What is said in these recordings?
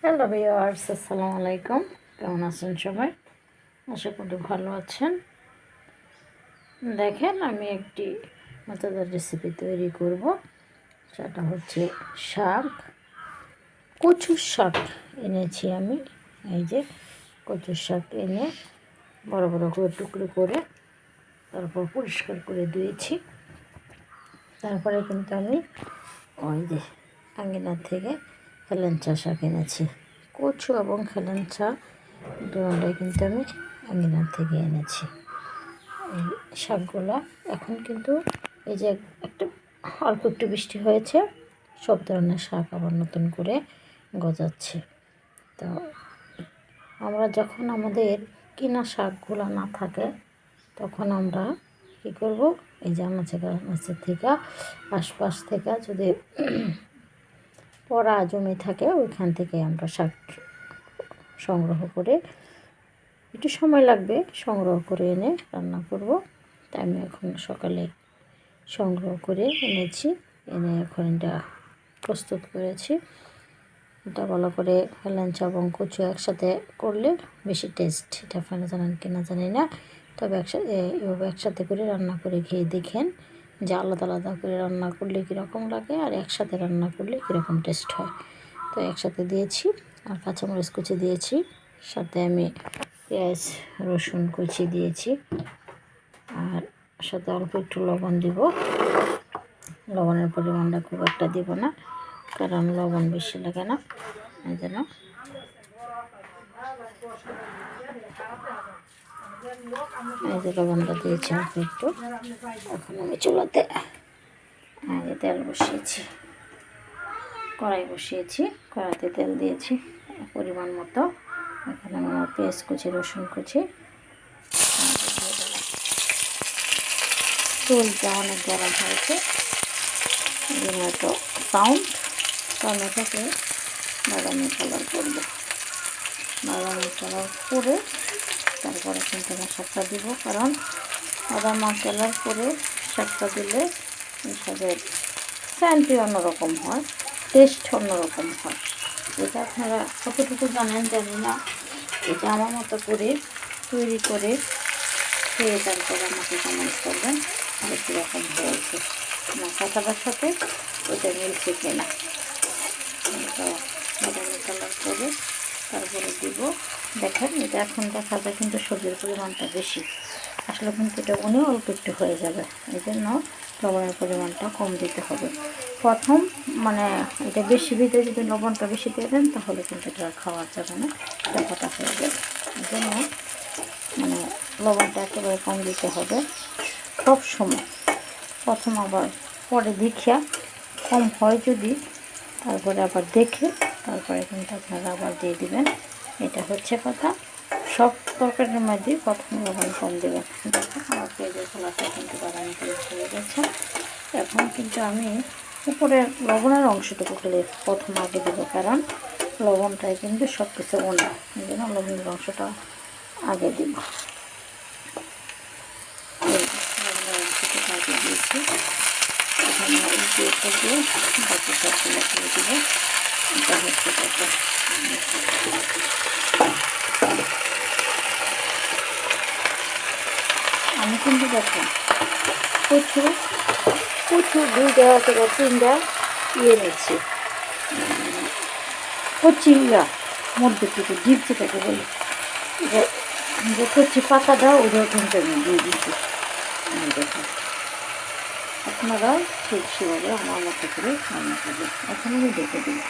Hello viewers, আসসালামু আলাইকুম। কেমন আছেন সবাই? আশা করি ভালো আছেন। দেখেন, আমি একটি মজাদার রেসিপি তৈরি করব। সেটা হচ্ছে শাক, কচুর শাক এনেছি আমি। এই যে কচুর শাক এনে বড় বড় করে টুকরো করে তারপর পরিষ্কার করে ধুয়েছি। তারপরে কিন্তু আমি ওই যে আঙ্গিনা থেকে হেলেঞ্চা শাক এনেছি। কচু এবং হেলেঞ্চা দুটোটাই কিন্তু আমি আঙ্গিনা থেকে এনেছি। এই শাকগুলো এখন কিন্তু এই যে একটা অল্প একটু বৃষ্টি হয়েছে, সব ধরনের শাক আবার নতুন করে গজাচ্ছে। তো আমরা যখন আমাদের কিনা শাকগুলো না থাকে তখন আমরা কী করব, এই যে আমাদের থেকে আশপাশ থেকে যদি পড়া জমি থাকে ওইখান থেকে আমরা শাক সংগ্রহ করে, একটু সময় লাগবে, সংগ্রহ করে এনে রান্না করব। তাই আমি এখন সকালে সংগ্রহ করে এনেছি, এনে এখন এটা প্রস্তুত করেছি। এটা ভালো করে হেলেঞ্চা এবং কচু একসাথে করলে বেশি টেস্ট। এটা আপনারা জানেন কি না জানি না, তবে এভাবে একসাথে করে রান্না করে খেয়ে দেখেন যে আলাদা আলাদা করে রান্না করলে কীরকম লাগে আর একসাথে রান্না করলে কীরকম টেস্ট হয়। তো একসাথে দিয়েছি, আর কাঁচামরিচ কুচি দিয়েছি, সাথে আমি পেঁয়াজ রসুন কুচি দিয়েছি, আর সাথে অল্প একটু লবণ দিব। লবণের পরিমাণটা খুব একটা দিব না, কারণ লবণ বেশি লাগে না। এই জন্য এই যে লবণটা দিয়েছি অল্প একটু। এখন আমি চুলাতে তেল বসিয়েছি, কড়াই বসিয়েছি, কড়াইতে তেল দিয়েছি পরিমাণ মতো। এখানে আমার পেঁয়াজ কুচি রসুন কুচি তেলটা অনেক গরম হয়েছে, হয়তো টমেটোকে বাদামি কালার করবো। বাদামি কালার করে তারপরে কিন্তু আমি শাকটা দিব, কারণ বাদামি কালার করে শাকটা দিলে শাকের স্যান্টি অন্যরকম হয়, টেস্ট অন্যরকম হয়। এটা আপনারা কতটুকু জানেন জানি না। এটা আমার মতো করে তৈরি করে খেয়ে তারপর আমাকে কমেন্ট করবেন যে কীরকম হয়েছে, মশলাটার সাথে ওটা মিলছে কিনা। তো বাদামি কালার করে তারপরে দিব। দেখেন, এটা এখন দেখা যায় কিন্তু সবজির পরিমাণটা বেশি, আসলে কিন্তু এটা অনেক অল্প একটু হয়ে যাবে। এই জন্য লবণের পরিমাণটা কম দিতে হবে প্রথম। এটা বেশি দিতে, যদি লবণটা বেশি দিয়ে দেন তাহলে কিন্তু এটা খাওয়া যাবে না, ব্যাপারটা হয়ে যাবে। এই জন্য লবণটা একেবারে কম দিতে হবে সব সময়। প্রথম আবার পরে দেখিয়া কম হয় যদি, তারপরে আবার দেখে তারপরে কিন্তু আপনারা আবার দিয়ে দিবেন। এটা হচ্ছে কথা, সব তরকারির মধ্যে প্রথম লবণ কম দেবেন। আমার পেঁয়াজের খোলাটা কিন্তু বাদামি কালার হয়ে গেছে। এখন কিন্তু আমি উপরের লবণের অংশটুকু খেলে প্রথম আগে দেবো, কারণ লবণটাই কিন্তু সব কিছু অন্য, এই জন্য লবণের অংশটা আগে দিব। লবণের অংশটা আগে দিয়েছি, এখানে দিয়ে বাকি সবগুলো করে দিব। এটা হচ্ছে কথা। আমি কিন্তু দেখেন প্রচুর 2টা অথবা 3টা নিচ্ছি, কচি মধ্যে থেকে ডিপ যেটাকে বলি, যে কচি পাতাটা ওইটাও কিন্তু আমি দিয়ে দিচ্ছি। দেখুন, আপনারা ঠিক সেভাবে আমার মতো করে রান্না করবেন। এখন আমি দেখে দিই।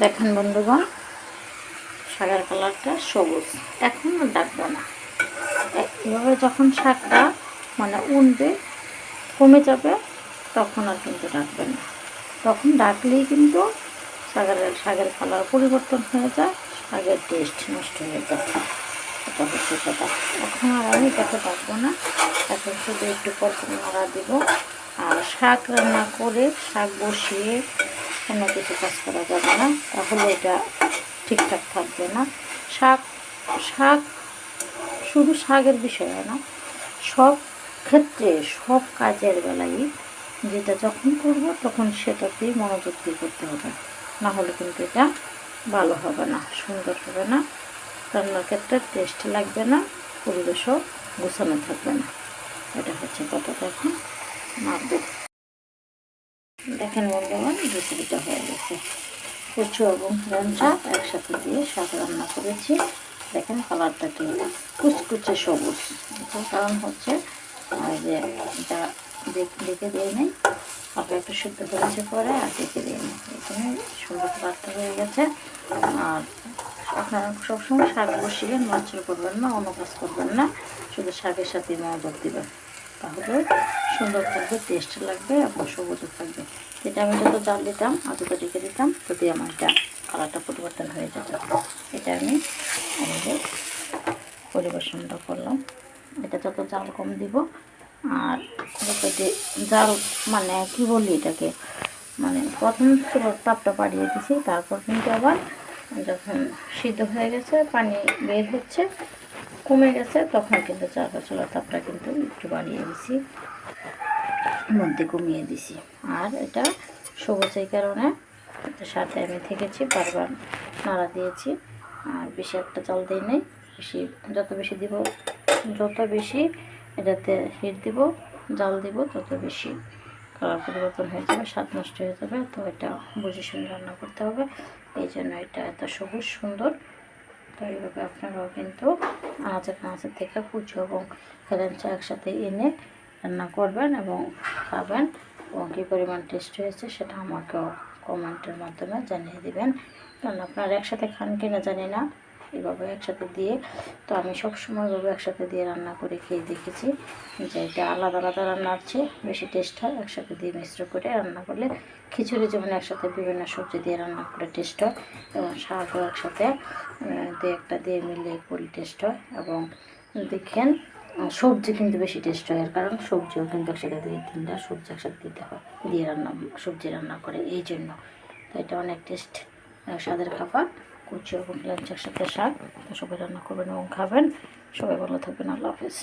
দেখেন বন্ধুগণ, শাকের কালারটা সবুজ, এখন ডাকবো না। এভাবে যখন শাকটা উনবে, কমে যাবে, তখন আর কিন্তু ডাকবেন না। তখন ডাকলেই কিন্তু শাকের কালার পরিবর্তন হয়ে যায়, শাকের টেস্ট নষ্ট হয়ে যায়। এটা হচ্ছে কথা। এখন আর আমি এটাকে ডাকবো না, এখন শুধু একটু পরপর নাড়া দিব। আর শাক রান্না করে, শাক বসিয়ে কোনো কিছু কাজ করা যাবে না, তাহলে এটা ঠিকঠাক থাকবে না। শাক শুধু শাকের বিষয় না, সব ক্ষেত্রে সব কাজের বেলায় যেটা যখন করব তখন সেটাতেই মনোযোগ দিয়ে করতে হবে। না হলে কিন্তু এটা ভালো হবে না, সুন্দর হবে না, রান্নার ক্ষেত্রে টেস্ট লাগবে না, পরিবেশও গোছানো থাকবে না। এটা হচ্ছে কথাটা। এখন নাড়ব। দেখেন বন্ধুগণ, রেসিপিটা হয়ে গেছে। কচু এবং লঞ্চা একসাথে দিয়ে শাক রান্না করেছি। দেখেন কালারটা কি কুচকুচে সবুজ। এটার কারণ হচ্ছে যে এটা দেখে দিয়ে নেই, হালকা একটু সিদ্ধ করেছে পরে আর দেখে দিয়ে নেই, এখানে সুন্দর কালারটা হয়ে গেছে। আর আপনারা সবসময় শাক বসিয়ে নড়চড় করবেন না, অন্য কাজ করবেন না, শুধু শাকের সাথে মজা দিবেন, তাহলে সুন্দর থাকবে, টেস্ট লাগবে এবং সবুজও থাকবে। এটা আমি যত জাল দিতাম আর যত রেখে দিতাম ততই আমার এটা কালারটা পরিবর্তন হয়ে যেত। এটা আমি আমাদের পরিবেশনটা করলাম। এটা যত জাল কম দিব আর যত জাল মানে কি বলি এটাকে, মানে প্রথম তাপটা বাড়িয়ে দিছি, তারপর কিন্তু আবার যখন সিদ্ধ হয়ে গেছে, পানি বের হচ্ছে, কমে গেছে, তখন কিন্তু চুলার তাপটা কিন্তু একটু বাড়িয়ে দিছি, মধ্যে কমিয়ে দিছি। আর এটা সবুজ এই কারণে সাথে আমি থেকেছি, বারবার নাড়া দিয়েছি, আর বেশি একটা জল দিই নেই। বেশি যত বেশি দিব, যত বেশি এটাতে হিট দিব, জল দিব, তত বেশি কালার পরিবর্তন হয়ে যাবে, স্বাদ নষ্ট হয়ে যাবে। তো এটা বুঝে শুনে রান্না করতে হবে, এই জন্য এটা এত সবুজ সুন্দর। তো এইভাবে আপনারাও কিন্তু আনাচের থেকে কুচু এবং হেলেঞ্চা একসাথে এনে রান্না করবেন এবং খাবেন, এবং কী পরিমাণ টেস্ট হয়েছে সেটা আমাকেও কমেন্টের মাধ্যমে জানিয়ে দিবেন। কারণ আপনারা একসাথে খান কিনা জানি না, এভাবে একসাথে দিয়ে, তো আমি সবসময় এভাবে একসাথে দিয়ে রান্না করে খেয়ে দেখেছি যে এটা আলাদা আলাদা রান্নার চেয়ে বেশি টেস্ট হয় একসাথে দিয়ে মিশ্র করে রান্না করলে। খিচুড়ি যেমন একসাথে বিভিন্ন সবজি দিয়ে রান্না করে টেস্ট হয়, এবং শাকও একসাথে দু একটা দিয়ে মিলিয়ে করে টেস্ট হয়। এবং দেখেন সবজি কিন্তু বেশি টেস্ট হয়, এর কারণ সবজিও কিন্তু একসাথে 2-3টা সবজি একসাথে দিতে হয়, দিয়ে সবজি রান্না করে, এই জন্য। তো এটা অনেক টেস্ট স্বাদের খাবার, কুচি এবং লাঞ্চ একসাথে শাক। তো সবাই রান্না করবেন এবং খাবেন। সবাই ভালো থাকবেন। আল্লাহ হাফেজ।